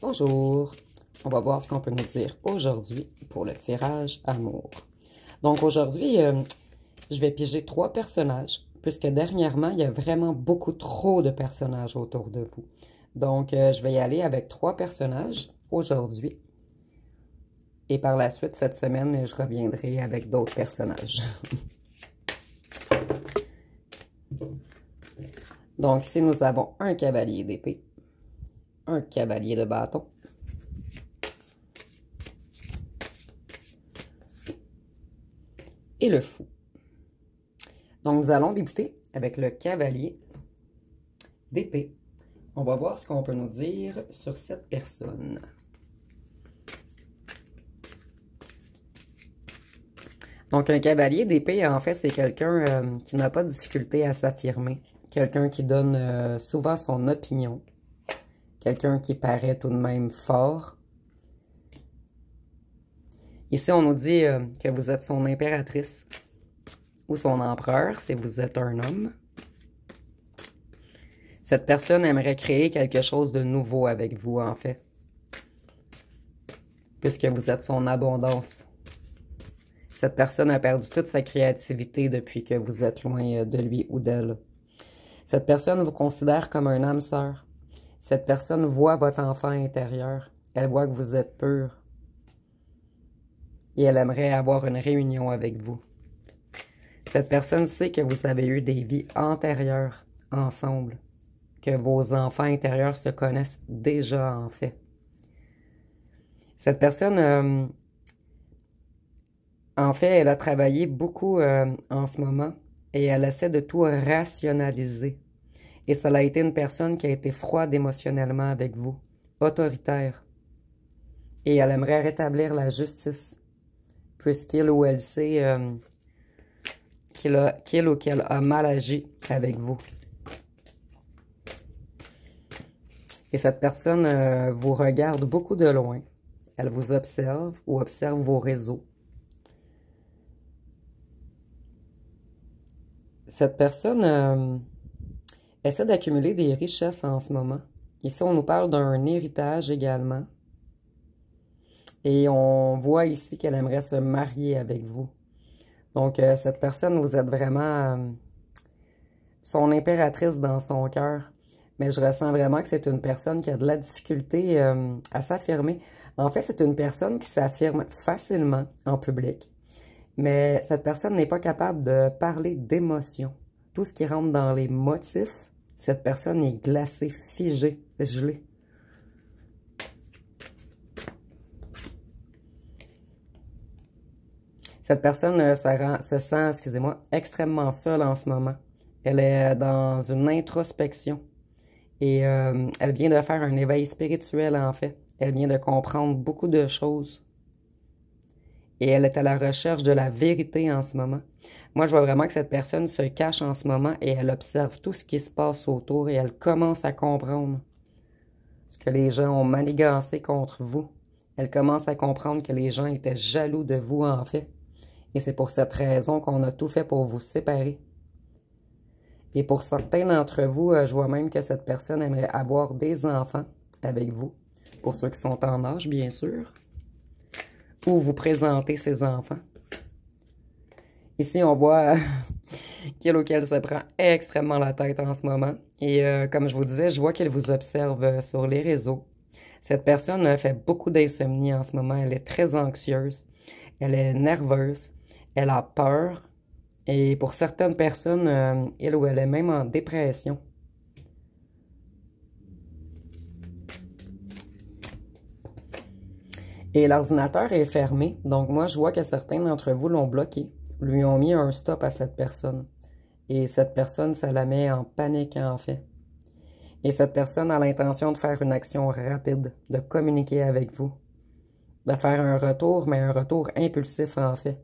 Bonjour, on va voir ce qu'on peut nous dire aujourd'hui pour le tirage amour. Donc aujourd'hui, je vais piger 3 personnages, puisque dernièrement, il y a vraiment beaucoup trop de personnages autour de vous. Donc, je vais y aller avec 3 personnages aujourd'hui. Et par la suite, cette semaine, je reviendrai avec d'autres personnages. Donc, ici, nous avons un cavalier d'épée, un cavalier de bâton, et le fou. Donc, nous allons débuter avec le cavalier d'épée. On va voir ce qu'on peut nous dire sur cette personne. Donc, un cavalier d'épée, en fait, c'est quelqu'un qui n'a pas de difficulté à s'affirmer. Quelqu'un qui donne souvent son opinion. Quelqu'un qui paraît tout de même fort. Ici, on nous dit que vous êtes son impératrice ou son empereur si vous êtes un homme. Cette personne aimerait créer quelque chose de nouveau avec vous, en fait. Puisque vous êtes son abondance. Cette personne a perdu toute sa créativité depuis que vous êtes loin de lui ou d'elle. Cette personne vous considère comme un âme sœur. Cette personne voit votre enfant intérieur. Elle voit que vous êtes pur. Et elle aimerait avoir une réunion avec vous. Cette personne sait que vous avez eu des vies antérieures ensemble. Que vos enfants intérieurs se connaissent déjà, en fait. Cette personne, en fait, elle a travaillé beaucoup en ce moment et elle essaie de tout rationaliser. Et ça a été une personne qui a été froide émotionnellement avec vous, autoritaire. Et elle aimerait rétablir la justice, puisqu'il ou elle sait qu'il ou qu'elle a mal agi avec vous. Et cette personne vous regarde beaucoup de loin. Elle vous observe ou observe vos réseaux. Cette personne essaie d'accumuler des richesses en ce moment. Ici, on nous parle d'un héritage également. Et on voit ici qu'elle aimerait se marier avec vous. Donc, cette personne, vous êtes vraiment son impératrice dans son cœur. Mais je ressens vraiment que c'est une personne qui a de la difficulté à s'affirmer. En fait, c'est une personne qui s'affirme facilement en public. Mais cette personne n'est pas capable de parler d'émotions. Tout ce qui rentre dans les motifs, cette personne est glacée, figée, gelée. Cette personne se sent, excusez-moi, extrêmement seule en ce moment. Elle est dans une introspection. Et elle vient de faire un éveil spirituel, en fait. Elle vient de comprendre beaucoup de choses. Et elle est à la recherche de la vérité en ce moment. Moi, je vois vraiment que cette personne se cache en ce moment et elle observe tout ce qui se passe autour et elle commence à comprendre ce que les gens ont manigancé contre vous. Elle commence à comprendre que les gens étaient jaloux de vous, en fait. Et c'est pour cette raison qu'on a tout fait pour vous séparer. Et pour certains d'entre vous, je vois même que cette personne aimerait avoir des enfants avec vous. Pour ceux qui sont en âge, bien sûr. Ou vous présenter ses enfants. Ici, on voit qu'il ou qu'elle se prend extrêmement la tête en ce moment. Et comme je vous disais, je vois qu'elle vous observe sur les réseaux. Cette personne fait beaucoup d'insomnie en ce moment. Elle est très anxieuse. Elle est nerveuse. Elle a peur. Et pour certaines personnes, elle ou elle est même en dépression. Et l'ordinateur est fermé. Donc moi, je vois que certains d'entre vous l'ont bloqué. Lui ont mis un stop à cette personne. Et cette personne, ça la met en panique, en fait. Et cette personne a l'intention de faire une action rapide, de communiquer avec vous. De faire un retour, mais un retour impulsif, en fait.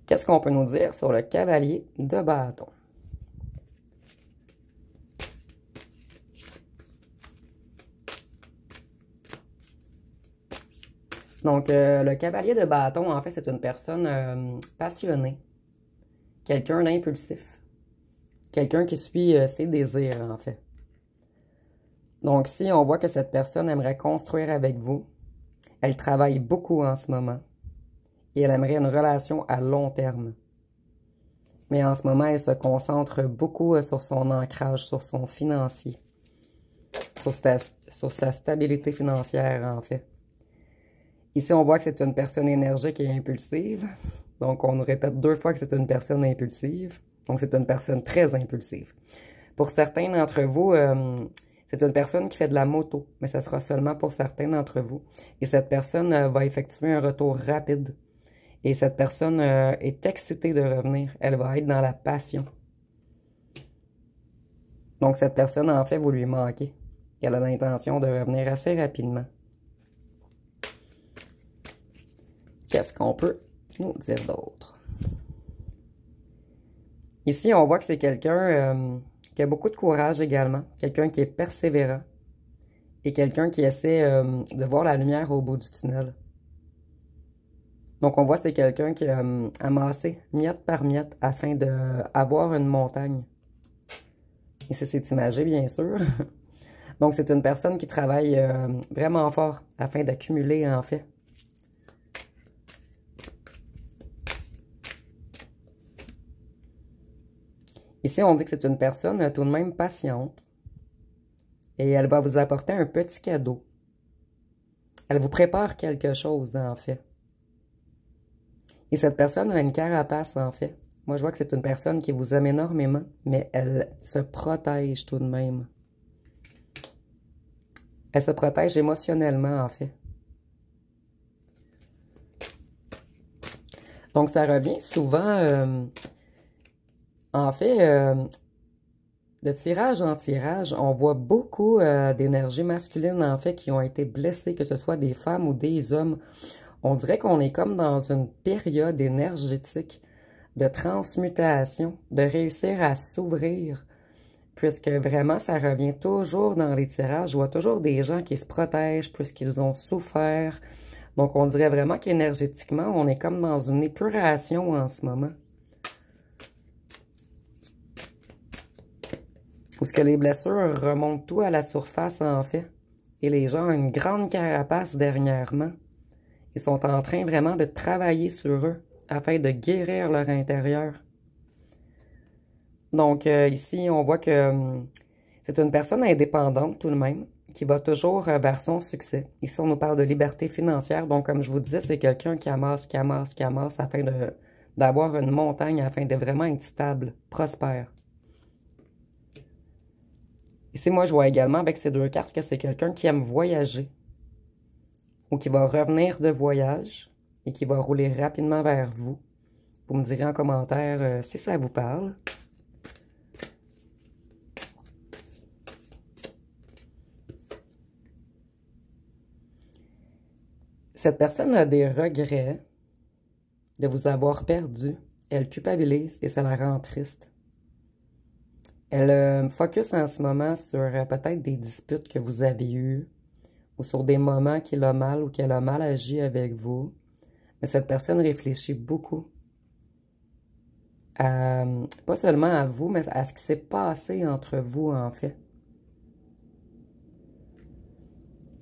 Qu'est-ce qu'on peut nous dire sur le cavalier de bâton? Donc, le cavalier de bâton, en fait, c'est une personne passionnée. Quelqu'un d'impulsif. Quelqu'un qui suit ses désirs, en fait. Donc, si on voit que cette personne aimerait construire avec vous, elle travaille beaucoup en ce moment et elle aimerait une relation à long terme. Mais en ce moment, elle se concentre beaucoup sur son ancrage, sur son financier, sur sa stabilité financière, en fait. Ici, on voit que c'est une personne énergique et impulsive. Donc, on nous répète 2 fois que c'est une personne impulsive. Donc, c'est une personne très impulsive. Pour certains d'entre vous, c'est une personne qui fait de la moto, mais ce sera seulement pour certains d'entre vous. Et cette personne va effectuer un retour rapide. Et cette personne est excitée de revenir. Elle va être dans la passion. Donc, cette personne, en fait, vous lui manquez. Elle a l'intention de revenir assez rapidement. Qu'est-ce qu'on peut nous dire d'autre? Ici, on voit que c'est quelqu'un qui a beaucoup de courage également. Quelqu'un qui est persévérant. Et quelqu'un qui essaie de voir la lumière au bout du tunnel. Donc, on voit que c'est quelqu'un qui a amassé miette par miette afin d'avoir une montagne. Et c'est imagé, bien sûr. Donc, c'est une personne qui travaille vraiment fort afin d'accumuler, en fait. Ici, on dit que c'est une personne tout de même patiente. Et elle va vous apporter un petit cadeau. Elle vous prépare quelque chose, en fait. Et cette personne a une carapace, en fait. Moi, je vois que c'est une personne qui vous aime énormément, mais elle se protège tout de même. Elle se protège émotionnellement, en fait. Donc, ça revient souvent, en fait, de tirage en tirage, on voit beaucoup d'énergie masculine, en fait, qui ont été blessées, que ce soit des femmes ou des hommes. On dirait qu'on est comme dans une période énergétique de transmutation, de réussir à s'ouvrir, puisque vraiment, ça revient toujours dans les tirages. Je vois toujours des gens qui se protègent puisqu'ils ont souffert. Donc, on dirait vraiment qu'énergétiquement, on est comme dans une épuration en ce moment. Parce que les blessures remontent tout à la surface, en fait. Et les gens ont une grande carapace dernièrement. Ils sont en train vraiment de travailler sur eux afin de guérir leur intérieur. Donc, ici, on voit que c'est une personne indépendante tout de même, qui va toujours vers son succès. Ici, on nous parle de liberté financière. Donc, comme je vous disais, c'est quelqu'un qui amasse, qui amasse, qui amasse afin d'avoir une montagne, afin de vraiment être stable, prospère. Ici, moi, je vois également avec ces 2 cartes que c'est quelqu'un qui aime voyager ou qui va revenir de voyage et qui va rouler rapidement vers vous. Vous me direz en commentaire si ça vous parle. Cette personne a des regrets de vous avoir perdu. Elle culpabilise et ça la rend triste. Elle focus en ce moment sur peut-être des disputes que vous avez eues ou sur des moments qu'il a mal ou qu'elle a mal agi avec vous. Mais cette personne réfléchit beaucoup à, pas seulement à vous, mais à ce qui s'est passé entre vous, en fait.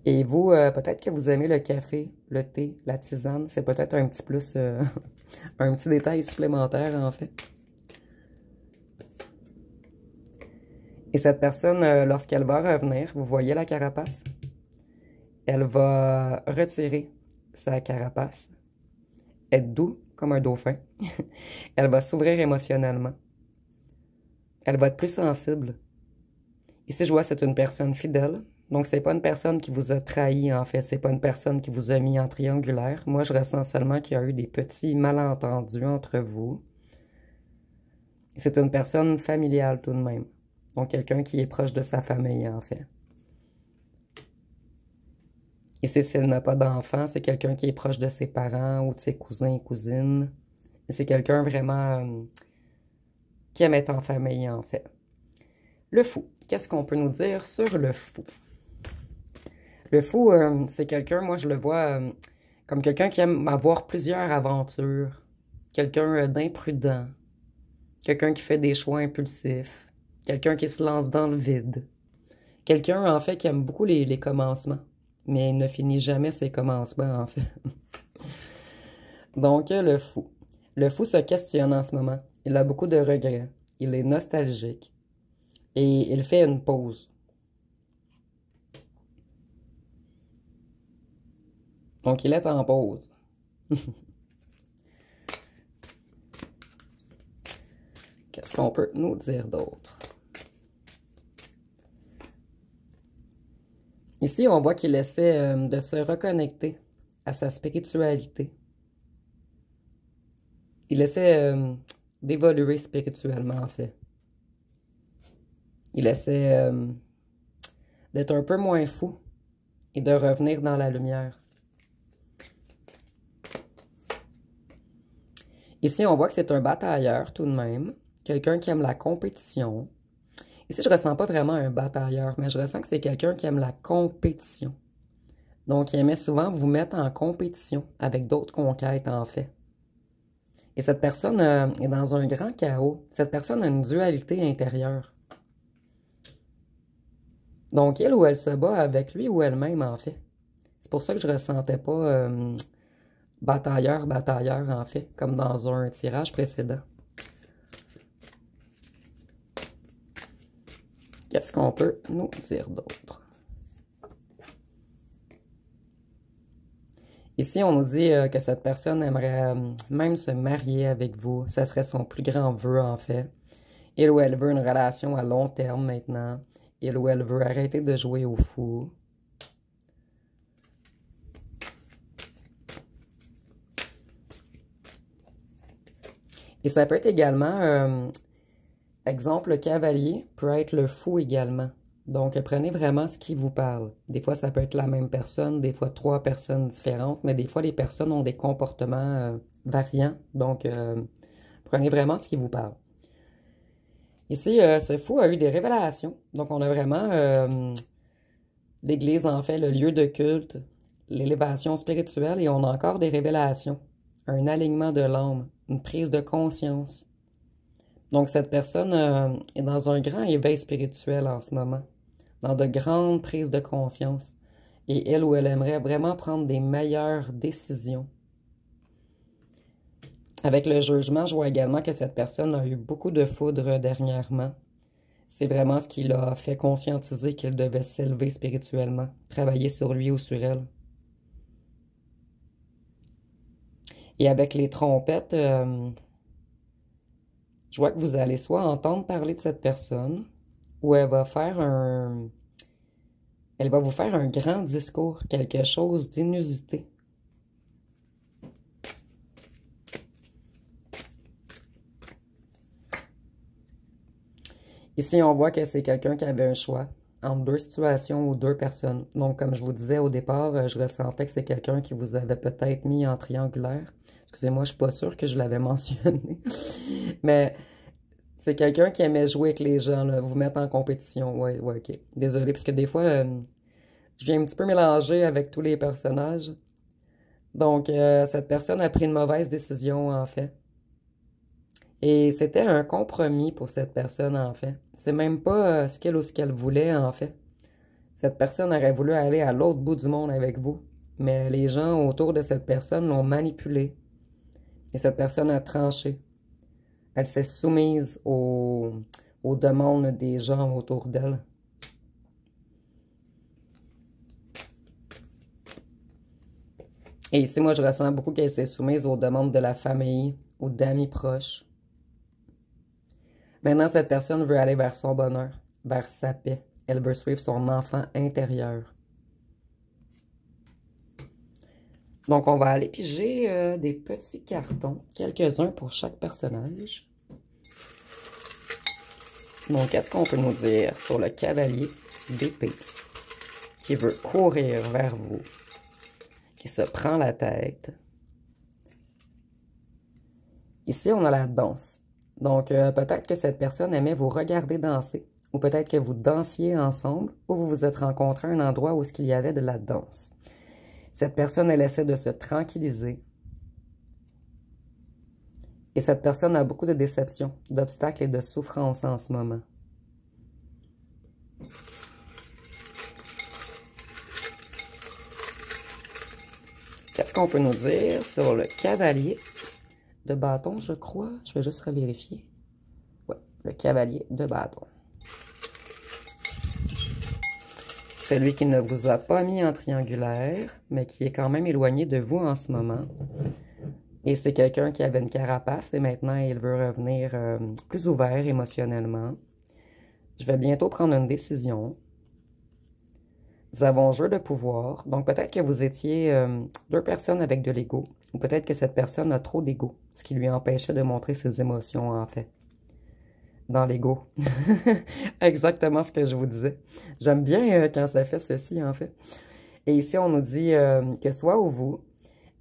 Et vous, peut-être que vous aimez le café, le thé, la tisane. C'est peut-être un petit plus, un petit détail supplémentaire, en fait. Et cette personne, lorsqu'elle va revenir, vous voyez la carapace? Elle va retirer sa carapace, être doux comme un dauphin. Elle va s'ouvrir émotionnellement. Elle va être plus sensible. Ici, je vois c'est une personne fidèle. Donc, c'est pas une personne qui vous a trahi, en fait. C'est pas une personne qui vous a mis en triangulaire. Moi, je ressens seulement qu'il y a eu des petits malentendus entre vous. C'est une personne familiale tout de même. Donc, quelqu'un qui est proche de sa famille, en fait. Ici, si elle n'a pas d'enfant, c'est quelqu'un qui est proche de ses parents ou de ses cousins et cousines. Et c'est quelqu'un vraiment qui aime être en famille, en fait. Le fou. Qu'est-ce qu'on peut nous dire sur le fou? Le fou, c'est quelqu'un, moi je le vois comme quelqu'un qui aime avoir plusieurs aventures. Quelqu'un d'imprudent. Quelqu'un qui fait des choix impulsifs. Quelqu'un qui se lance dans le vide. Quelqu'un, en fait, qui aime beaucoup les commencements, mais il ne finit jamais ses commencements, en fait. Donc, le fou. Le fou se questionne en ce moment. Il a beaucoup de regrets. Il est nostalgique. Et il fait une pause. Donc, il est en pause. Qu'est-ce qu'on peut nous dire d'autre? Ici, on voit qu'il essaie de se reconnecter à sa spiritualité. Il essaie d'évoluer spirituellement, en fait. Il essaie d'être un peu moins fou et de revenir dans la lumière. Ici, on voit que c'est un batailleur tout de même. Quelqu'un qui aime la compétition. Ici, je ressens pas vraiment un batailleur, mais je ressens que c'est quelqu'un qui aime la compétition. Donc, il aimait souvent vous mettre en compétition avec d'autres conquêtes, en fait. Et cette personne est dans un grand chaos. Cette personne a une dualité intérieure. Donc, elle ou elle se bat avec lui ou elle-même, en fait. C'est pour ça que je ressentais pas batailleur, en fait, comme dans un tirage précédent. Qu'est-ce qu'on peut nous dire d'autre? Ici, on nous dit que cette personne aimerait même se marier avec vous. Ça serait son plus grand vœu, en fait. Il ou elle veut une relation à long terme maintenant. Il ou elle veut arrêter de jouer au fou. Et ça peut être également, exemple, le cavalier peut être le fou également. Donc, prenez vraiment ce qui vous parle. Des fois, ça peut être la même personne, des fois 3 personnes différentes, mais des fois, les personnes ont des comportements variants. Donc, prenez vraiment ce qui vous parle. Ici, ce fou a eu des révélations. Donc, on a vraiment l'Église, en fait, le lieu de culte, l'élévation spirituelle, et on a encore des révélations. Un alignement de l'âme, une prise de conscience. Donc, cette personne est dans un grand éveil spirituel en ce moment, dans de grandes prises de conscience. Et elle ou elle aimerait vraiment prendre des meilleures décisions. Avec le jugement, je vois également que cette personne a eu beaucoup de foudre dernièrement. C'est vraiment ce qui l'a fait conscientiser qu'il devait s'élever spirituellement, travailler sur lui ou sur elle. Et avec les trompettes, je vois que vous allez soit entendre parler de cette personne, ou elle va vous faire un grand discours, quelque chose d'inusité. Ici, on voit que c'est quelqu'un qui avait un choix entre 2 situations ou 2 personnes. Donc, comme je vous disais au départ, je ressentais que c'est quelqu'un qui vous avait peut-être mis en triangulaire. Excusez-moi, je suis pas sûre que je l'avais mentionné. Mais c'est quelqu'un qui aimait jouer avec les gens, là, vous mettre en compétition. Ouais, ouais, ok. Désolée, parce que des fois, je viens un petit peu mélanger avec tous les personnages. Donc, cette personne a pris une mauvaise décision, en fait. Et c'était un compromis pour cette personne, en fait. C'est même pas ce qu'elle ou ce qu'elle voulait, en fait. Cette personne aurait voulu aller à l'autre bout du monde avec vous. Mais les gens autour de cette personne l'ont manipulée. Et cette personne a tranché. Elle s'est soumise aux demandes des gens autour d'elle. Et ici, moi, je ressens beaucoup qu'elle s'est soumise aux demandes de la famille ou d'amis proches. Maintenant, cette personne veut aller vers son bonheur, vers sa paix. Elle veut suivre son enfant intérieur. Donc, on va aller piger des petits cartons, quelques-uns pour chaque personnage. Donc, qu'est-ce qu'on peut nous dire sur le cavalier d'épée qui veut courir vers vous, qui se prend la tête? Ici, on a la danse. Donc, peut-être que cette personne aimait vous regarder danser, ou peut-être que vous dansiez ensemble, ou vous vous êtes rencontrés à un endroit où il y avait de la danse. Cette personne, elle essaie de se tranquilliser. Et cette personne a beaucoup de déceptions, d'obstacles et de souffrances en ce moment. Qu'est-ce qu'on peut nous dire sur le cavalier de bâton, je crois? Je vais juste revérifier. Ouais, le cavalier de bâton. Celui qui ne vous a pas mis en triangulaire, mais qui est quand même éloigné de vous en ce moment. Et c'est quelqu'un qui avait une carapace et maintenant il veut revenir plus ouvert émotionnellement. Je vais bientôt prendre une décision. Nous avons jeu de pouvoir. Donc peut-être que vous étiez deux personnes avec de l'ego. Ou peut-être que cette personne a trop d'ego. Ce qui lui empêchait de montrer ses émotions en fait. Dans l'ego. Exactement ce que je vous disais. J'aime bien quand ça fait ceci en fait. Et ici on nous dit que soit ou vous,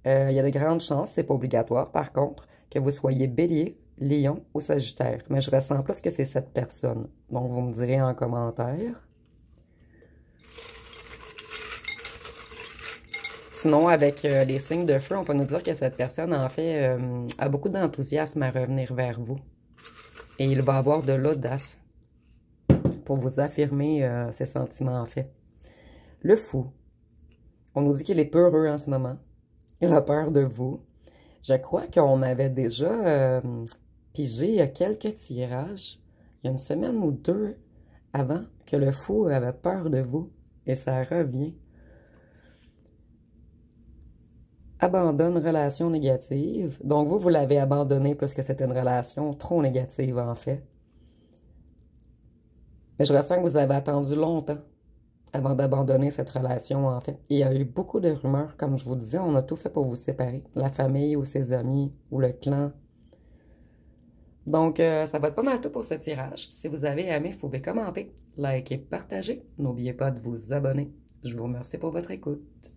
il y a de grandes chances, c'est pas obligatoire par contre, que vous soyez Bélier, Lion ou Sagittaire. Mais je ressens plus que c'est cette personne. Donc vous me direz en commentaire. Sinon, avec les signes de feu, on peut nous dire que cette personne, en fait, a beaucoup d'enthousiasme à revenir vers vous. Et il va avoir de l'audace pour vous affirmer ses sentiments, en fait. Le fou. On nous dit qu'il est peureux en ce moment. Il a peur de vous. Je crois qu'on avait déjà pigé quelques tirages, il y a une semaine ou deux avant, que le fou avait peur de vous. Et ça revient. Abandonne relation négative. Donc, vous l'avez abandonné parce que c'était une relation trop négative, en fait. Mais je ressens que vous avez attendu longtemps avant d'abandonner cette relation, en fait. Il y a eu beaucoup de rumeurs, comme je vous disais, on a tout fait pour vous séparer. La famille ou ses amis ou le clan. Donc, ça va être pas mal tout pour ce tirage. Si vous avez aimé, vous pouvez commenter, liker, partager. N'oubliez pas de vous abonner. Je vous remercie pour votre écoute.